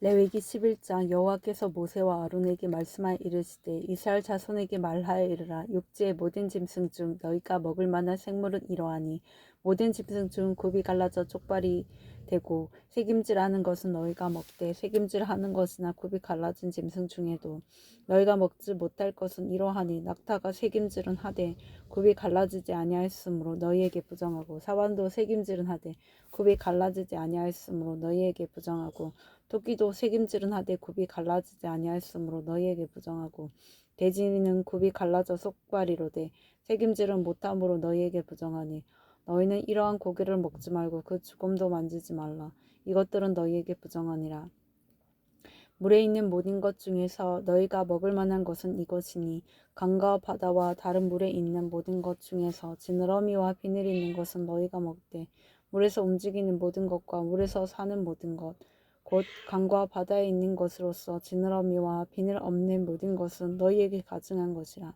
레위기 11장. 여호와께서 모세와 아론에게 말씀하여 이르시되 이스라엘 자손에게 말하여 이르라. 육지의 모든 짐승 중 너희가 먹을 만한 생물은 이러하니 모든 짐승 중 굽이 갈라져 쪽발이 되고 새김질하는 것은 너희가 먹되 새김질하는 것이나 굽이 갈라진 짐승 중에도 너희가 먹지 못할 것은 이러하니 낙타가 새김질은 하되 굽이 갈라지지 아니하였으므로 너희에게 부정하고 사반도 새김질은 하되 굽이 갈라지지 아니하였으므로 너희에게 부정하고 토끼도 새김질은 하되 굽이 갈라지지 아니하였으므로 너희에게 부정하고 돼지는 굽이 갈라져 속발이로되 새김질은 못함으로 너희에게 부정하니 너희는 이러한 고기를 먹지 말고 그 주검도 만지지 말라. 이것들은 너희에게 부정하니라. 물에 있는 모든 것 중에서 너희가 먹을 만한 것은 이것이니 강과 바다와 다른 물에 있는 모든 것 중에서 지느러미와 비늘이 있는 것은 너희가 먹되 물에서 움직이는 모든 것과 물에서 사는 모든 것 곧 강과 바다에 있는 것으로서 지느러미와 비늘 없는 모든 것은 너희에게 가증한 것이라.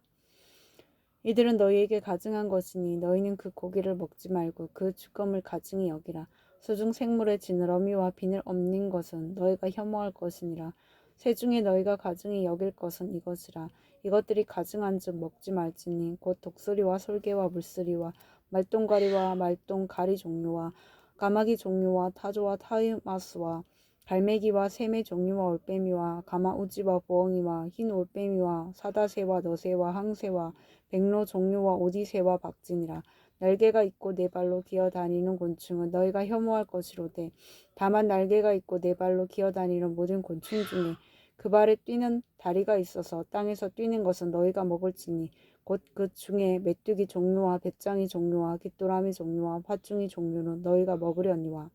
이들은 너희에게 가증한 것이니 너희는 그 고기를 먹지 말고 그 주검을 가증히 여기라. 수중 생물의 지느러미와 비늘 없는 것은 너희가 혐오할 것이니라. 새 중에 너희가 가증히 여길 것은 이것이라. 이것들이 가증한즉 먹지 말지니 곧 독수리와 솔개와 물쓰리와 말똥가리와 말똥가리 종류와 까마귀 종류와 타조와 타흐마스와 갈매기와 새매 종류와 올빼미와 가마우지와 부엉이와 흰 올빼미와 사다새와 너새와 항새와 백로 종류와 오디새와 박진이라. 날개가 있고 네 발로 기어다니는 곤충은 너희가 혐오할 것이로되 다만 날개가 있고 네 발로 기어다니는 모든 곤충 중에 그 발에 뛰는 다리가 있어서 땅에서 뛰는 것은 너희가 먹을지니 곧 그 중에 메뚜기 종류와 배짱이 종류와 깃도라미 종류와 팥중이 종류는 너희가 먹으려니와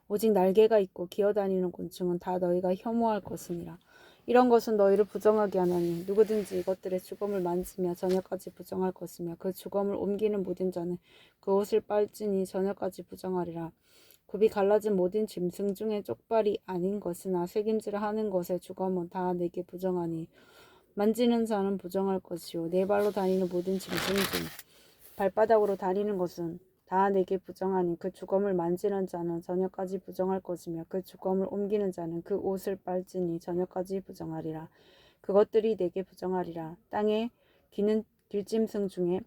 오직 날개가 있고 기어다니는 곤충은 다 너희가 혐오할 것이니라. 이런 것은 너희를 부정하게 하나니 누구든지 이것들의 주검을 만지며 저녁까지 부정할 것이며 그 주검을 옮기는 모든 자는 그 옷을 빨지니 저녁까지 부정하리라. 굽이 갈라진 모든 짐승 중에 쪽발이 아닌 것이나 새김질을 하는 것의 주검은 다 내게 부정하니 만지는 자는 부정할 것이요 네 발로 다니는 모든 짐승 중 발바닥으로 다니는 것은 다 내게 부정하니 그 주검을 만지는 자는 저녁까지 부정할 것이며 그 주검을 옮기는 자는 그 옷을 빨지니 저녁까지 부정하리라. 그것들이 내게 부정하리라. 땅에 기는 길짐승 중에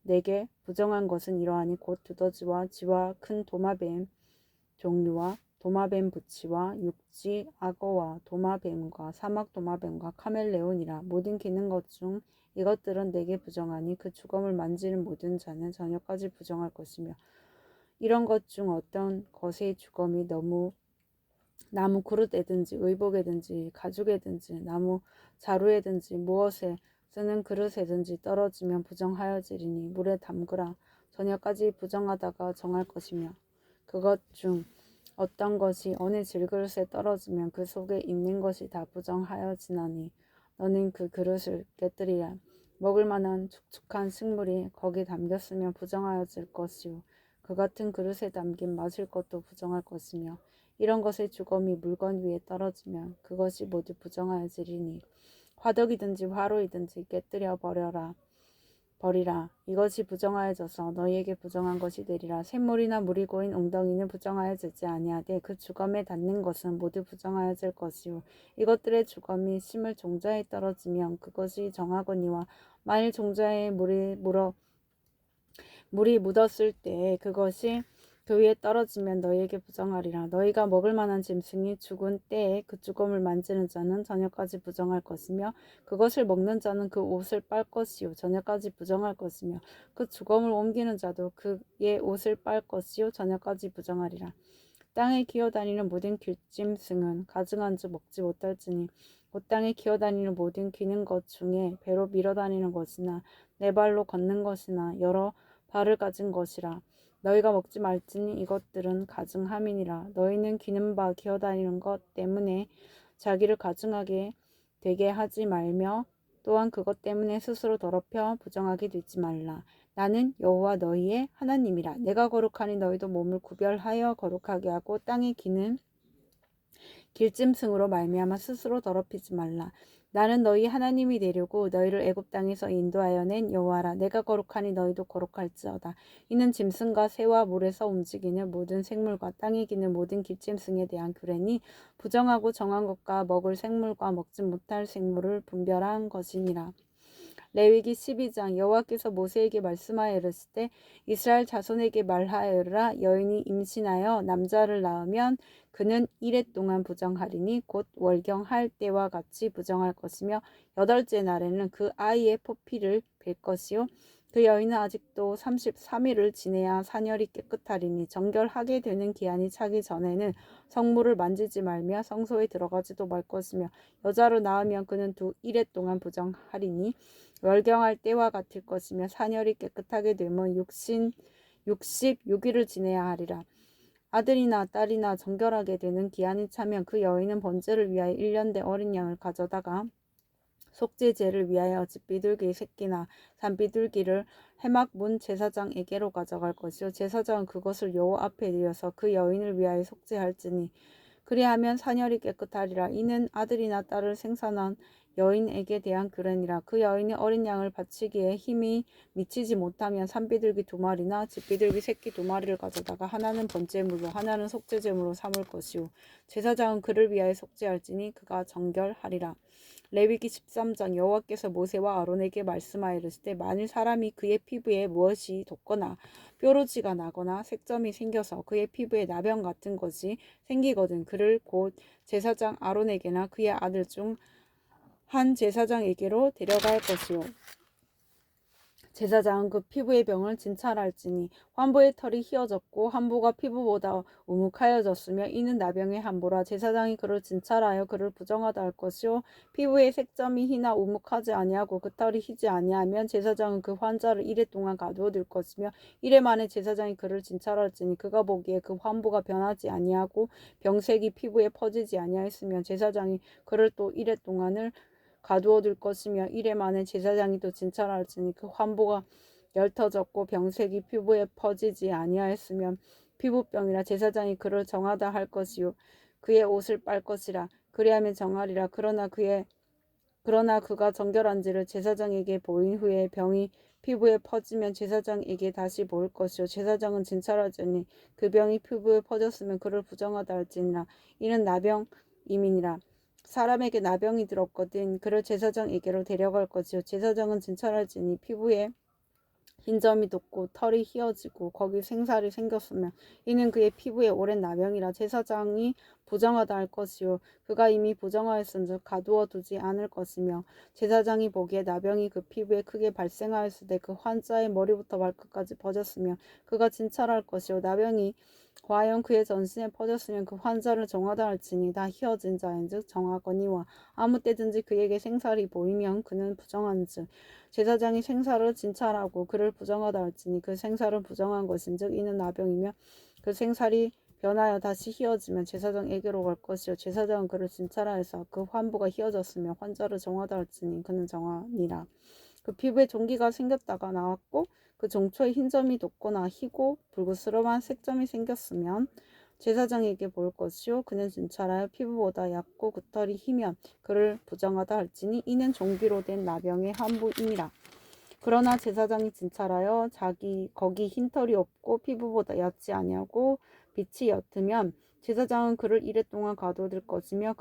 내게 부정한 것은 이러하니 곧 두더지와 쥐와 큰 도마뱀 종류와 도마뱀 부치와 육지 악어와 도마뱀과 사막 도마뱀과 카멜레온이라. 모든 기는 것 중 이것들은 내게 부정하니 그 주검을 만지는 모든 자는 저녁까지 부정할 것이며 이런 것 중 어떤 것의 주검이 나무 그릇에든지 의복에든지 가죽에든지 나무 자루에든지 무엇에 쓰는 그릇에든지 떨어지면 부정하여지리니 물에 담그라. 저녁까지 부정하다가 정할 것이며 그것 중 어떤 것이 어느 질그릇에 떨어지면 그 속에 있는 것이 다 부정하여지나니 너는 그 그릇을 깨뜨리라. 먹을 만한 축축한 식물이 거기 담겼으면 부정하여질 것이요 그 같은 그릇에 담긴 마실 것도 부정할 것이며 이런 것의 주검이 물건 위에 떨어지면 그것이 모두 부정하여지리니 화덕이든지 화로이든지 깨뜨려 버리라. 이것이 부정하여져서 너희에게 부정한 것이 되리라. 샘물이나 물이 고인 웅덩이는 부정하여지지 아니하되 그 주검에 닿는 것은 모두 부정하여질 것이요 이것들의 주검이 심을 종자에 떨어지면 그것이 정하거니와 만일 종자에 물이 묻었을 때 그것이 그 위에 떨어지면 너희에게 부정하리라. 너희가 먹을 만한 짐승이 죽은 때에 그 주검을 만지는 자는 저녁까지 부정할 것이며 그것을 먹는 자는 그 옷을 빨 것이요 저녁까지 부정할 것이며 그 주검을 옮기는 자도 그의 옷을 빨 것이요 저녁까지 부정하리라. 땅에 기어다니는 모든 길짐승은 가증한즉 먹지 못할지니 곧 땅에 기어다니는 모든 기는 것 중에 배로 밀어다니는 것이나 네 발로 걷는 것이나 여러 발을 가진 것이라. 너희가 먹지 말지니 이것들은 가증함이니라. 너희는 기는 바 기어다니는 것 때문에 자기를 가증하게 되게 하지 말며 또한 그것 때문에 스스로 더럽혀 부정하게 되지 말라. 나는 여호와 너희의 하나님이라. 내가 거룩하니 너희도 몸을 구별하여 거룩하게 하고 땅에 기는 길짐승으로 말미암아 스스로 더럽히지 말라. 나는 너희 하나님이 되려고 너희를 애굽 땅에서 인도하여 낸 여호와라. 내가 거룩하니 너희도 거룩할지어다. 이는 짐승과 새와 물에서 움직이는 모든 생물과 땅에 기는 모든 깃짐승에 대한 규례니 부정하고 정한 것과 먹을 생물과 먹지 못할 생물을 분별한 것이니라. 레위기 12장. 여호와께서 모세에게 말씀하여 이르시되 이스라엘 자손에게 말하여 이르라. 여인이 임신하여 남자를 낳으면 그는 1회 동안 부정하리니 곧 월경할 때와 같이 부정할 것이며 8째 날에는 그 아이의 포피를 벨 것이요 그 여인은 아직도 33일을 지내야 산열이 깨끗하리니 정결하게 되는 기한이 차기 전에는 성물을 만지지 말며 성소에 들어가지도 말 것이며 여자로 낳으면 그는 1회 동안 부정하리니 월경할 때와 같을 것이며 산열이 깨끗하게 되면 66일을 지내야 하리라. 아들이나 딸이나 정결하게 되는 기한이 차면 그 여인은 번제를 위하여 1년 된 어린 양을 가져다가 속죄제를 위하여 집비둘기 새끼나 산비둘기를 해막 문 제사장에게로 가져갈 것이요 제사장은 그것을 여호와 앞에 드려서 그 여인을 위하여 속죄할지니 그리하면 산열이 깨끗하리라. 이는 아들이나 딸을 생산한 여인에게 대한 규례니라. 그 여인이 어린 양을 바치기에 힘이 미치지 못하면 산비둘기 2마리나 집비둘기 새끼 2마리를 가져다가 하나는 번제물로 하나는 속죄제물로 삼을 것이요 제사장은 그를 위하여 속죄할지니 그가 정결하리라. 레위기 13장. 여호와께서 모세와 아론에게 말씀하여 이르시되 만일 사람이 그의 피부에 무엇이 돋거나 뾰루지가 나거나 색점이 생겨서 그의 피부에 나병 같은 것이 생기거든 그를 곧 제사장 아론에게나 그의 아들 중 한 제사장에게로 데려갈 것이요 제사장은 그 피부의 병을 진찰할지니 환부의 털이 휘어졌고 환부가 피부보다 우묵하여졌으며 이는 나병의 함부라. 제사장이 그를 진찰하여 그를 부정하다 할 것이요 피부의 색점이 희나 우묵하지 아니하고 그 털이 희지 아니하면 제사장은 그 환자를 1회 동안 가두어 둘 것이며 1회 만에 제사장이 그를 진찰할지니 그가 보기에 그 환부가 변하지 아니하고 병색이 피부에 퍼지지 아니하였으면 제사장이 그를 또 1회 동안을 가두어둘 것이며 1회 만에 제사장이 또 진찰할지니 그 환부가 엷어졌고 병색이 피부에 퍼지지 아니하였으면 피부병이라. 제사장이 그를 정하다 할 것이요 그의 옷을 빨 것이라. 그리하면 정하리라. 그러나 그가 정결한지를 제사장에게 보인 후에 병이 피부에 퍼지면 제사장에게 다시 보일 것이요 제사장은 진찰하지니 그 병이 피부에 퍼졌으면 그를 부정하다 할지니라. 이는 나병임이니라. 사람에게 나병이 들었거든 그를 제사장에게로 데려갈 것이요 제사장은 진찰할지니 피부에 흰 점이 돋고 털이 휘어지고 거기 생살이 생겼으면 이는 그의 피부에 오랜 나병이라. 제사장이 부정하다 할 것이요 그가 이미 부정하였은즉 가두어 두지 않을 것이며 제사장이 보기에 나병이 그 피부에 크게 발생하였을 때 그 환자의 머리부터 발끝까지 퍼졌으며 그가 진찰할 것이요 나병이 과연 그의 전신에 퍼졌으면 그 환자를 정하다 할지니 다 휘어진 자인즉 정하거니와 아무 때든지 그에게 생살이 보이면 그는 부정한즉 제사장이 생사를 진찰하고 그를 부정하다 할지니 그 생사를 부정한 것인즉 이는 나병이며 그 생살이 변하여 다시 휘어지면 제사장에게로 갈 것이요 제사장은 그를 진찰하여서 그 환부가 휘어졌으며 환자를 정하다 할지니 그는 정하니라. 그 피부에 종기가 생겼다가 나왔고 그 종초에 흰 점이 돋거나 희고 붉으스름한 색점이 생겼으면 제사장에게 볼 것이요 그는 진찰하여 피부보다 얇고 그 털이 희면 그를 부정하다 할지니 이는 종기로 된 나병의 함부이니라. 그러나 제사장이 진찰하여 거기 흰 털이 없고 피부보다 얕지 아니하고 빛이 옅으면 제사장은 그를 1회 동안 가둬둘 것이며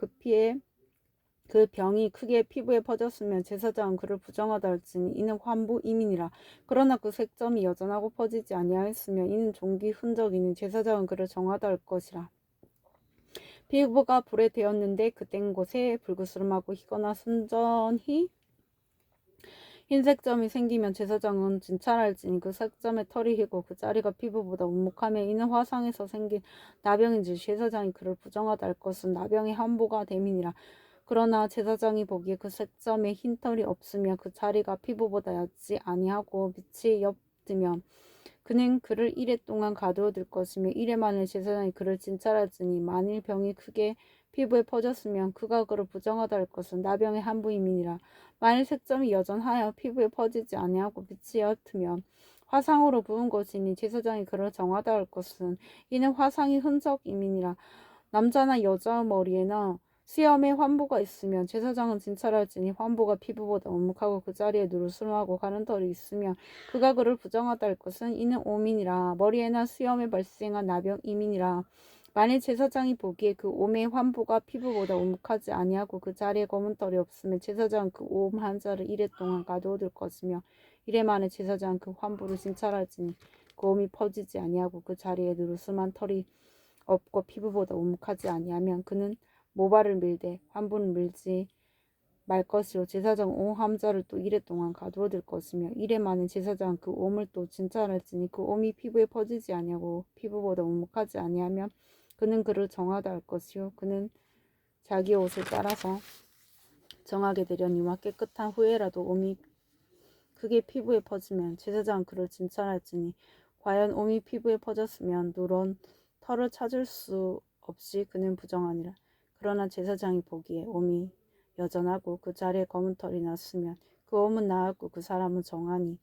그 병이 크게 피부에 퍼졌으면 제사장은 그를 부정하다 할지니 이는 환부임이니라. 그러나 그 색점이 여전하고 퍼지지 아니하였으면 이는 종기 흔적이니 제사장은 그를 정하다 할 것이라. 피부가 불에 데었는데 그된 곳에 불그스름하고 희거나 순전히 흰색 점이 생기면 제사장은 진찰할지니 그 색점의 털이 희고 그 자리가 피부보다 움묵하며 이는 화상에서 생긴 나병인지 제사장이 그를 부정하다 할 것은 나병의 함부가 됨이니라. 그러나 제사장이 보기에 그 색점에 흰 털이 없으며 그 자리가 피부보다 얕지 아니하고 빛이 옅으면 그는 그를 1회 동안 가두어 둘 것이며 1회 만에 제사장이 그를 진찰할지니 만일 병이 크게 피부에 퍼졌으면 그가 그를 부정하다 할 것은 나병의 함부임이니라. 만일 색점이 여전하여 피부에 퍼지지 아니하고 빛이 옅으면 화상으로 부은 것이니 제사장이 그를 정하다 할 것은 이는 화상의 흔적임이니라. 남자나 여자의 머리에나 수염에 환부가 있으면 제사장은 진찰할지니 환부가 피부보다 오목하고 그 자리에 누를 수름하고 가는 털이 있으면 그가 그를 부정하다 할 것은 이는 오민이라. 머리에나 수염에 발생한 나병 이민이라. 만일 제사장이 보기에 그 옴의 환부가 피부보다 오목하지 아니하고 그 자리에 검은 털이 없으면 제사장은 그 옴 한 자를 이래 동안 가두어둘 것이며 이래 만에 제사장은 그 환부를 진찰할지니 그 옴이 퍼지지 아니하고 그 자리에 누르스만 털이 없고 피부보다 오목하지 아니하면 그는 모발을 밀되 환부는 밀지 말 것이요 제사장은 옴 함자를 또 이래 동안 가두어둘 것이며 이래 만에 제사장은 그 옴을 또 진찰할지니 그 옴이 피부에 퍼지지 아니하고 피부보다 오목하지 아니하면 그는 그를 정하다 할 것이요 그는 자기 옷을 따라서 정하게 되려니와 깨끗한 후에라도 옴이 크게 피부에 퍼지면 제사장은 그를 진찰할지니 과연 옴이 피부에 퍼졌으면 누런 털을 찾을 수 없이 그는 부정하니라. 그러나 제사장이 보기에 옴이 여전하고 그 자리에 검은 털이 났으면 그 옴은 나았고 그 사람은 정하니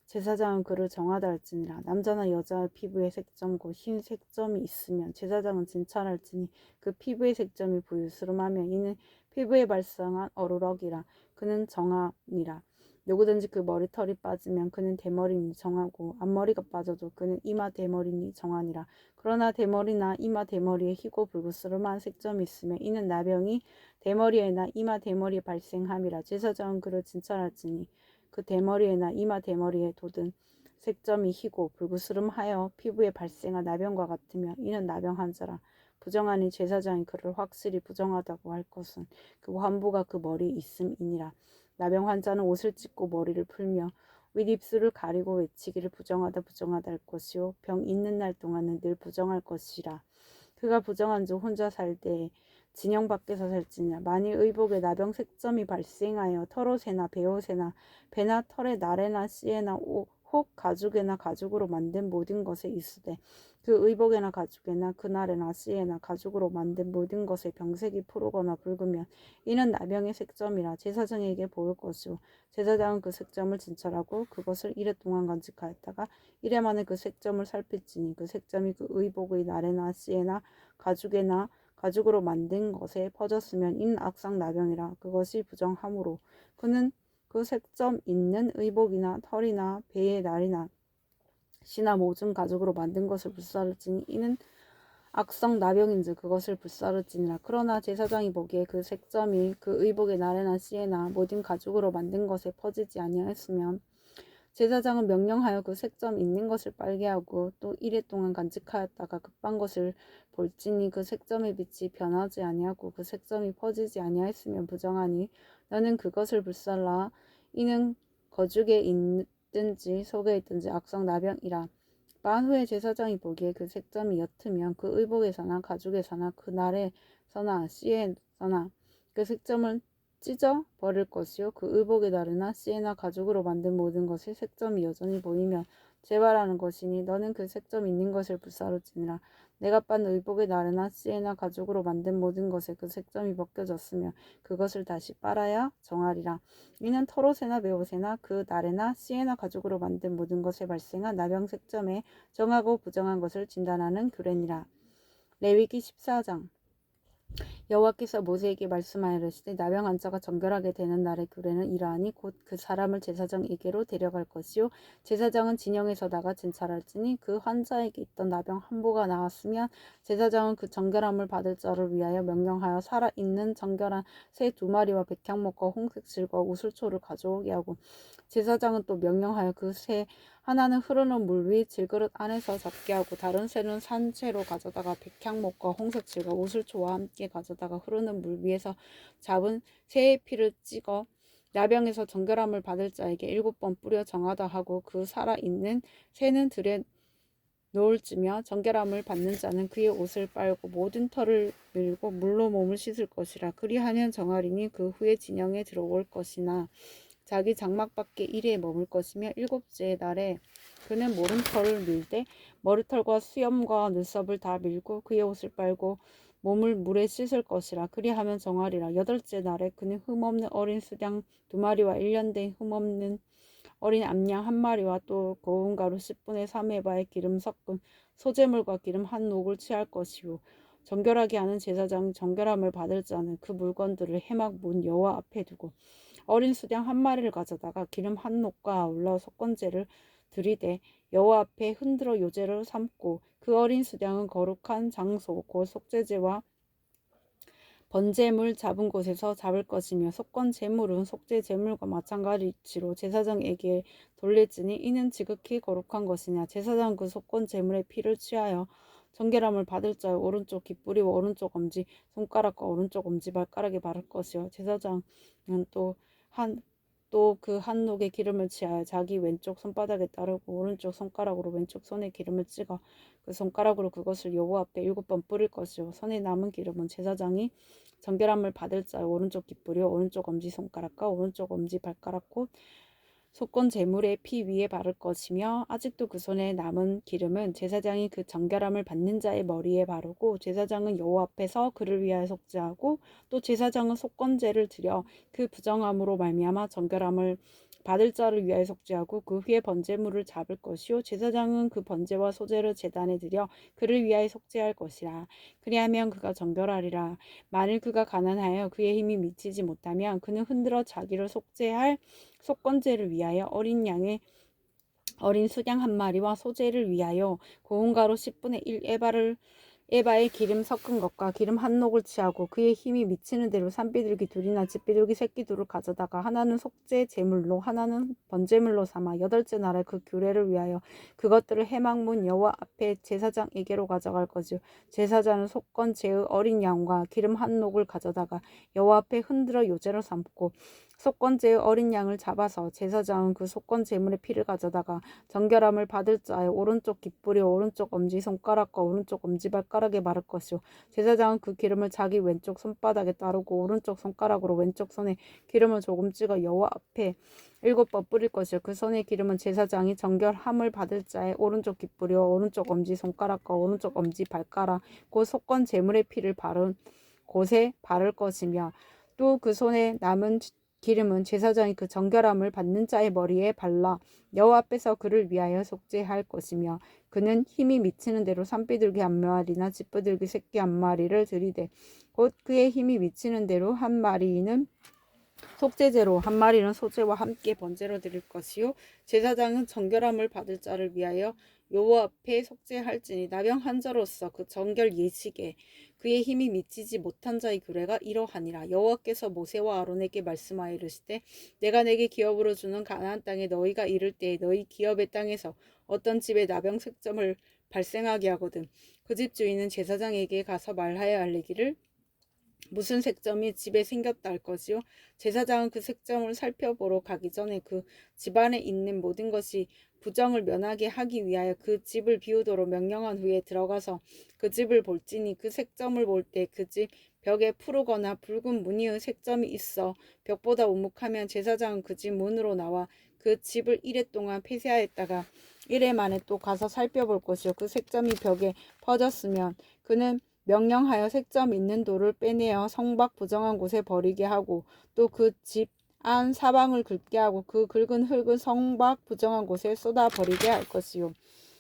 제사장은 그를 정하다 할지니라. 남자나 여자의 피부에 색점 곧 흰 색점이 있으면 제사장은 진찰할지니 그 피부의 색점이 부유스름하면 이는 피부에 발생한 어루럭이라. 그는 정하니라. 누구든지 그 머리털이 빠지면 그는 대머리니 정하고 앞머리가 빠져도 그는 이마 대머리니 정하니라. 그러나 대머리나 이마 대머리에 희고 불구스름한 색점이 있으면 이는 나병이 대머리에나 이마 대머리에 발생함이라. 제사장은 그를 진찰할지니 그 대머리에나 이마 대머리에 돋은 색점이 희고 불구스름하여 피부에 발생한 나병과 같으며 이는 나병 환자라. 부정하니 제사장이 그를 확실히 부정하다고 할 것은 그 환부가 그 머리에 있음이니라. 나병 환자는 옷을 찢고 머리를 풀며 윗입술을 가리고 외치기를 부정하다 부정하다 할 것이요 병 있는 날 동안은 늘 부정할 것이라. 그가 부정한 즉 혼자 살 때에 진영 밖에서 살지냐. 만일 의복에 나병 색점이 발생하여 털옷에나 베옷에나 배나 털에 날에나 씨에나 혹 가죽에나 가죽으로 만든 모든 것에 있으되 그 의복에나 가죽에나 그날에나 씨에나 가죽으로 만든 모든 것에 병색이 푸르거나 붉으면 이는 나병의 색점이라 제사장에게 보일 것이요 제사장은 그 색점을 진찰하고 그것을 이래 동안 간직하였다가 이래 만에 그 색점을 살필지니 그 색점이 그 의복의 날에나 씨에나 가죽에나 가죽으로 만든 것에 퍼졌으면 이는 악상 나병이라. 그것이 부정함으로 그는 그 색점 있는 의복이나 털이나 배의 날이나 씨나 모든 가죽으로 만든 것을 불사를지니 이는 악성 나병인즉 그것을 불사를지니라. 그러나 제사장이 보기에 그 색점이 그 의복의 날에나 씨에나 모든 가죽으로 만든 것에 퍼지지 아니하였으면 제사장은 명령하여 그 색점 있는 것을 빨게 하고 또 이래 동안 간직하였다가 급한 것을 볼지니 그 색점의 빛이 변하지 아니하고 그 색점이 퍼지지 아니하였으면 부정하니 너는 그것을 불살라. 이는 거죽에 있든지 속에 있든지 악성 나병이라. 만 후에 제사장이 보기에 그 색점이 옅으면 그 의복에서나 가죽에서나 그날에서나 씨에서나 그 색점을 찢어 버릴 것이요 그 의복의 날이나 씨에나 가죽으로 만든 모든 것에 색점이 여전히 보이면 재발하는 것이니 너는 그 색점 있는 것을 불사를지니라. 내가 빤 의복의 날이나 씨에나 가죽으로 만든 모든 것에 그 색점이 벗겨졌으면 그것을 다시 빨아야 정하리라. 이는 털옷에나 베옷에나 그 날에나 씨에나 가죽으로 만든 모든 것에 발생한 나병 색점에 정하고 부정한 것을 진단하는 규례니라. 레위기 14장. 여호와께서 모세에게 말씀하시되 나병 환자가 정결하게 되는 날의 규례는 이러하니 곧 그 사람을 제사장에게로 데려갈 것이요 제사장은 진영에서 나가 진찰할지니 그 환자에게 있던 나병 한부가 나았으면 제사장은 그 정결함을 받을 자를 위하여 명령하여 살아있는 정결한 새 2마리와 백향목과 홍색실과 우슬초를 가져오게 하고 제사장은 또 명령하여 그 새 하나는 흐르는 물 위 질그릇 안에서 잡게 하고 다른 새는 산채로 가져다가 백향목과 홍색질과 우슬초와 함께 가져다가 흐르는 물 위에서 잡은 새의 피를 찍어 나병에서 정결함을 받을 자에게 7번 뿌려 정하다 하고 그 살아있는 새는 들에 놓을지며 정결함을 받는 자는 그의 옷을 빨고 모든 털을 밀고 물로 몸을 씻을 것이라. 그리하면 정하리니 그 후에 진영에 들어올 것이나 자기 장막 밖에 1일 머물 것이며 7째 날에 그는 모름털을 밀되 머리털과 수염과 눈썹을 다 밀고 그의 옷을 빨고 몸을 물에 씻을 것이라. 그리하면 정하리라. 8째 날에 그는 흠없는 어린 수양 2마리와 1년 된 흠없는 어린 암양 1마리와 또 고운 가루 10분의 3에바의 기름 섞은 소재물과 기름 한 옥을 취할 것이요 정결하게 하는 제사장 정결함을 받을 자는 그 물건들을 회막 문 여호와 앞에 두고 어린 수양 한 마리를 가져다가 기름 한 녹과 아울러 속건제를 들이되 여호와 앞에 흔들어 요제로 삼고 그 어린 수양은 거룩한 장소 곧 속죄제와 번제물 잡은 곳에서 잡을 것이며 속건 제물은 속죄 제물과 마찬가지로 제사장에게 돌릴지니 이는 지극히 거룩한 것이냐. 제사장 그 속건 제물의 피를 취하여 정결함을 받을 자의 오른쪽 깃뿌리와 오른쪽 엄지 손가락과 오른쪽 엄지 발가락에 바를 것이요. 제사장은 또 그 한 녹의 기름을 취하여 자기 왼쪽 손바닥에 따르고 오른쪽 손가락으로 왼쪽 손에 기름을 찍어 그 손가락으로 그것을 여호와 앞에 7번 뿌릴 것이요. 손에 남은 기름은 제사장이 정결함을 받을 자의 오른쪽 깃뿌리와 오른쪽 엄지 손가락과 오른쪽 엄지 발가락 곧 속건 제물의 피 위에 바를 것이며 아직도 그 손에 남은 기름은 제사장이 그 정결함을 받는 자의 머리에 바르고 제사장은 여호와 앞에서 그를 위하여 속죄하고 또 제사장은 속건제를 드려 그 부정함으로 말미암아 정결함을 받을 자를 위하여 속죄하고 그 후에 번제물을 잡을 것이요 제사장은 그 번제와 소제를 제단에 드려 그를 위하여 속죄할 것이라. 그리하면 그가 정결하리라. 만일 그가 가난하여 그의 힘이 미치지 못하면 그는 흔들어 자기를 속죄할 속건제를 위하여 어린 수양 한 마리와 소제를 위하여 고운 가루 10분의 1 에바의 기름 섞은 것과 기름 한 녹을 취하고 그의 힘이 미치는 대로 산비둘기 둘이나 집비둘기 새끼 둘을 가져다가 하나는 속죄 제물로 하나는 번제물로 삼아 8째 날에 그 규례를 위하여 그것들을 회막문 여호와 앞에 제사장에게로 가져갈 것이요 제사장은 속건 제의 어린 양과 기름 한 녹을 가져다가 여호와 앞에 흔들어 요제로 삼고 속건제의 어린 양을 잡아서 제사장은 그 속건 제물의 피를 가져다가 정결함을 받을 자의 오른쪽 깃뿌리 오른쪽 엄지 손가락과 오른쪽 엄지 발가락에 바를 것이요 제사장은 그 기름을 자기 왼쪽 손바닥에 따르고 오른쪽 손가락으로 왼쪽 손에 기름을 조금 찍어 여호와 앞에 7번 뿌릴 것이요 그 손의 기름은 제사장이 정결함을 받을 자의 오른쪽 깃뿌리와 오른쪽 엄지 손가락과 오른쪽 엄지 발가락 곧 속건 제물의 피를 바른 곳에 바를 것이며 또 그 손에 남은 기름은 제사장이 그 정결함을 받는 자의 머리에 발라 여호와 앞에서 그를 위하여 속죄할 것이며 그는 힘이 미치는 대로 산비둘기 한 마리나 집비둘기 새끼 한 마리를 들이되 곧 그의 힘이 미치는 대로 한 마리는 속죄제로 한 마리는 소제와 함께 번제로 드릴 것이요 제사장은 정결함을 받을 자를 위하여 여호와 앞에 속죄할지니 나병 한 자로서 그 정결 예식에 그의 힘이 미치지 못한 자의 규례가 이러하니라. 여호와께서 모세와 아론에게 말씀하여 이르시되 내가 내게 기업으로 주는 가나안 땅에 너희가 이를 때에 너희 기업의 땅에서 어떤 집에 나병 색점을 발생하게 하거든 그 집 주인은 제사장에게 가서 말하여 알리기를 무슨 색점이 집에 생겼다 할 것이요 제사장은 그 색점을 살펴보러 가기 전에 그 집안에 있는 모든 것이 부정을 면하게 하기 위하여 그 집을 비우도록 명령한 후에 들어가서 그 집을 볼지니 그 색점을 볼 때 그 집 벽에 푸르거나 붉은 무늬의 색점이 있어 벽보다 우묵하면 제사장은 그 집 문으로 나와 그 집을 1회 동안 폐쇄하였다가 1회 만에 또 가서 살펴볼 것이요 그 색점이 벽에 퍼졌으면 그는 명령하여 색점 있는 돌을 빼내어 성박 부정한 곳에 버리게 하고 또 그 집 안 사방을 긁게 하고 그 긁은 흙을 성박 부정한 곳에 쏟아 버리게 할 것이요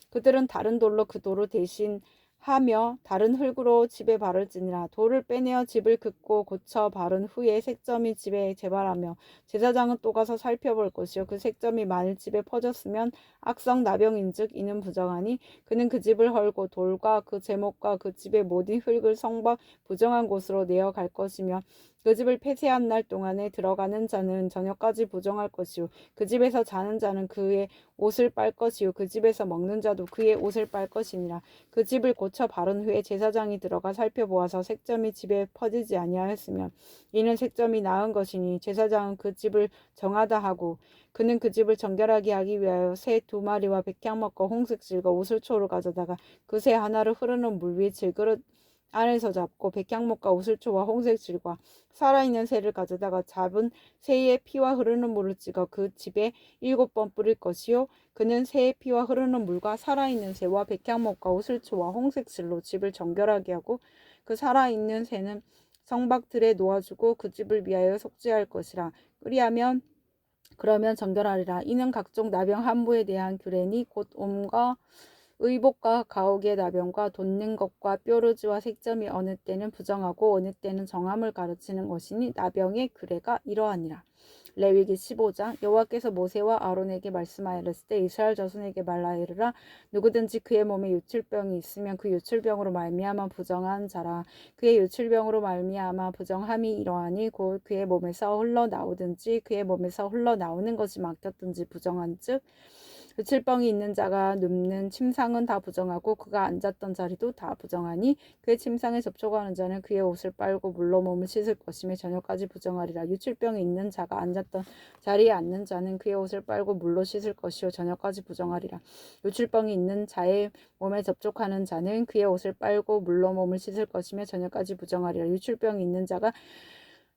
그들은 다른 돌로 그 돌을 대신하며 다른 흙으로 집에 바를지니라. 돌을 빼내어 집을 긋고 고쳐 바른 후에 색점이 집에 재발하며 제사장은 또 가서 살펴볼 것이요 그 색점이 만일 집에 퍼졌으면 악성 나병인즉 이는 부정하니 그는 그 집을 헐고 돌과 그 제목과 그 집의 모든 흙을 성박 부정한 곳으로 내어 갈 것이며 그 집을 폐쇄한 날 동안에 들어가는 자는 저녁까지 부정할 것이요 그 집에서 자는 자는 그의 옷을 빨 것이요 그 집에서 먹는 자도 그의 옷을 빨 것이니라. 그 집을 고쳐 바른 후에 제사장이 들어가 살펴보아서 색점이 집에 퍼지지 아니하였으면 이는 색점이 나은 것이니 제사장은 그 집을 정하다 하고 그는 그 집을 정결하게 하기 위하여 새 2마리와 백향목과 홍색질과 우슬초를 가져다가 그 새 하나를 흐르는 물 위에 질그릇 안에서 잡고 백향목과 우슬초와 홍색질과 살아있는 새를 가져다가 잡은 새의 피와 흐르는 물을 찍어 그 집에 7번 뿌릴 것이요 그는 새의 피와 흐르는 물과 살아있는 새와 백향목과 우슬초와 홍색질로 집을 정결하게 하고 그 살아있는 새는 성박들에 놓아주고 그 집을 위하여 속죄할 것이라. 그러면 정결하리라. 이는 각종 나병 함부에 대한 규례니 곧 의복과 가옥의 나병과 돋는 것과 뾰루지와 색점이 어느 때는 부정하고 어느 때는 정함을 가르치는 것이니 나병의 규례가 이러하니라. 레위기 15장. 여호와께서 모세와 아론에게 말씀하였을 때 이스라엘 자손에게 말하이르라. 누구든지 그의 몸에 유출병이 있으면 그 유출병으로 말미암아 부정한 자라. 그의 유출병으로 말미암아 부정함이 이러하니 곧 그의 몸에서 흘러나오든지 그의 몸에서 흘러나오는 것이 막혔든지 부정한즉 유출병이 있는 자가 눕는 침상은 다 부정하고 그가 앉았던 자리도 다 부정하니 그의 침상에 접촉하는 자는 그의 옷을 빨고 물로 몸을 씻을 것이며 저녁까지 부정하리라. 유출병이 있는 자가 앉았던 자리에 앉는 자는 그의 옷을 빨고 물로 씻을 것이요 저녁까지 부정하리라. 유출병이 있는 자의 몸에 접촉하는 자는 그의 옷을 빨고 물로 몸을 씻을 것이며 저녁까지 부정하리라. 유출병이 있는 자가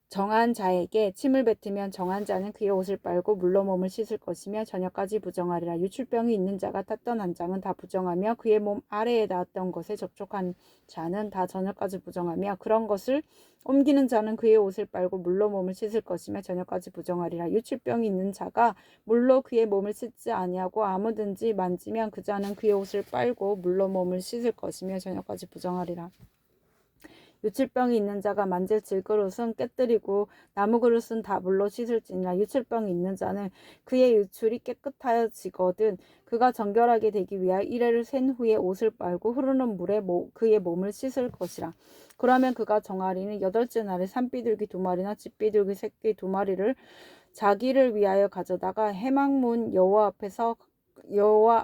정한 자에게 침을 뱉으면 정한 자는 그의 옷을 빨고 물로 몸을 씻을 것이며 저녁까지 부정하리라. 유출병이 있는 자가 탔던 한 장은 다 부정하며 그의 몸 아래에 닿았던 것에 접촉한 자는 다 저녁까지 부정하며 그런 것을 옮기는 자는 그의 옷을 빨고 물로 몸을 씻을 것이며 저녁까지 부정하리라. 유출병이 있는 자가 물로 그의 몸을 씻지 아니하고 아무든지 만지면 그 자는 그의 옷을 빨고 물로 몸을 씻을 것이며 저녁까지 부정하리라. 유출병이 있는 자가 만질 질그릇은 깨뜨리고 나무 그릇은 다 물로 씻을지니라. 유출병이 있는 자는 그의 유출이 깨끗하여지거든 그가 정결하게 되기 위하여 이래를 센 후에 옷을 빨고 흐르는 물에 그의 몸을 씻을 것이라. 그러면 그가 정하리는 여덟째 날에 산비둘기 2마리나 집비둘기 새끼 2마리를 자기를 위하여 가져다가 회막문 여호와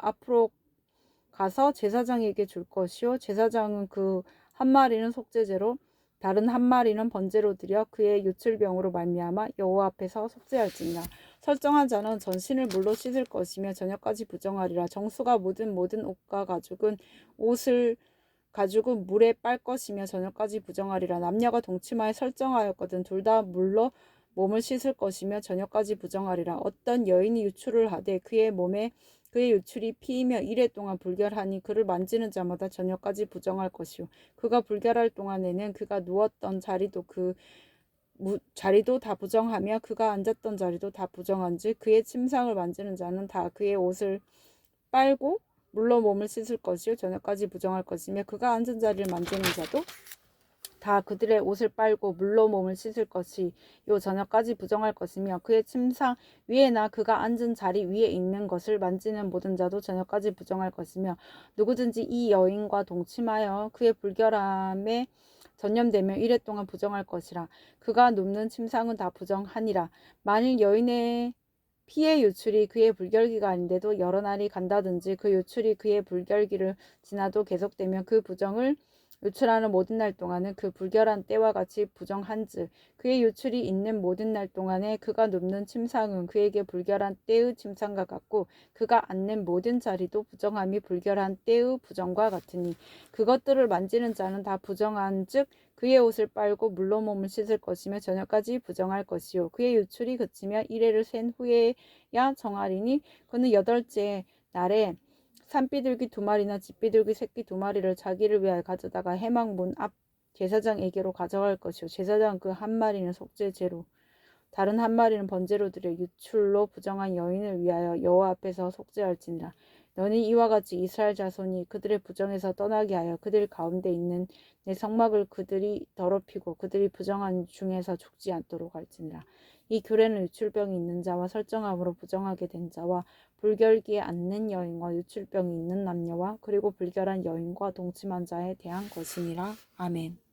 앞으로 가서 제사장에게 줄 것이요 제사장은 그 한 마리는 속죄제로 다른 한 마리는 번제로 드려 그의 유출병으로 말미암아 여호와 앞에서 속죄할지니라. 설정한 자는 전신을 물로 씻을 것이며 저녁까지 부정하리라. 정수가 묻은 모든 옷과 가죽은 물에 빨 것이며 저녁까지 부정하리라. 남녀가 동침하여 설정하였거든 둘 다 물로 몸을 씻을 것이며 저녁까지 부정하리라. 어떤 여인이 유출을 하되 그의 유출이 피이며 이래 동안 불결하니 그를 만지는 자마다 저녁까지 부정할 것이요 그가 불결할 동안에는 그가 누웠던 자리도 다 부정하며 그가 앉았던 자리도 다 부정한즉 그의 침상을 만지는 자는 다 그의 옷을 빨고 물로 몸을 씻을 것이요 저녁까지 부정할 것이며 그가 앉은 자리를 만지는 자도 다 그들의 옷을 빨고 물로 몸을 씻을 것이요 저녁까지 부정할 것이며 그의 침상 위에나 그가 앉은 자리 위에 있는 것을 만지는 모든 자도 저녁까지 부정할 것이며 누구든지 이 여인과 동침하여 그의 불결함에 전념되며 이래 동안 부정할 것이라. 그가 눕는 침상은 다 부정하니라. 만일 여인의 피의 유출이 그의 불결기가 아닌데도 여러 날이 간다든지 그 유출이 그의 불결기를 지나도 계속되며 그 부정을 유출하는 모든 날 동안은 그 불결한 때와 같이 부정한즉 그의 유출이 있는 모든 날 동안에 그가 눕는 침상은 그에게 불결한 때의 침상과 같고 그가 앉는 모든 자리도 부정함이 불결한 때의 부정과 같으니 그것들을 만지는 자는 다 부정한즉 그의 옷을 빨고 물로 몸을 씻을 것이며 저녁까지 부정할 것이요 그의 유출이 그치며 이래를 센 후에야 정하리니 그는 여덟째 날에 산비둘기 2마리나 집비둘기 새끼 2마리를 자기를 위하여 가져다가 회막문 앞 제사장에게로 가져갈 것이요 제사장 그 한 마리는 속죄제로 다른 한 마리는 번제로 드려 유출로 부정한 여인을 위하여 여호와 앞에서 속죄할지니라. 너는 이와 같이 이스라엘 자손이 그들의 부정에서 떠나게 하여 그들 가운데 있는 내 성막을 그들이 더럽히고 그들이 부정한 중에서 죽지 않도록 할지니라. 이 규례는 유출병이 있는 자와 설정함으로 부정하게 된 자와 불결기에 앉는 여인과 유출병이 있는 남녀와 그리고 불결한 여인과 동침한 자에 대한 것이니라. 아멘.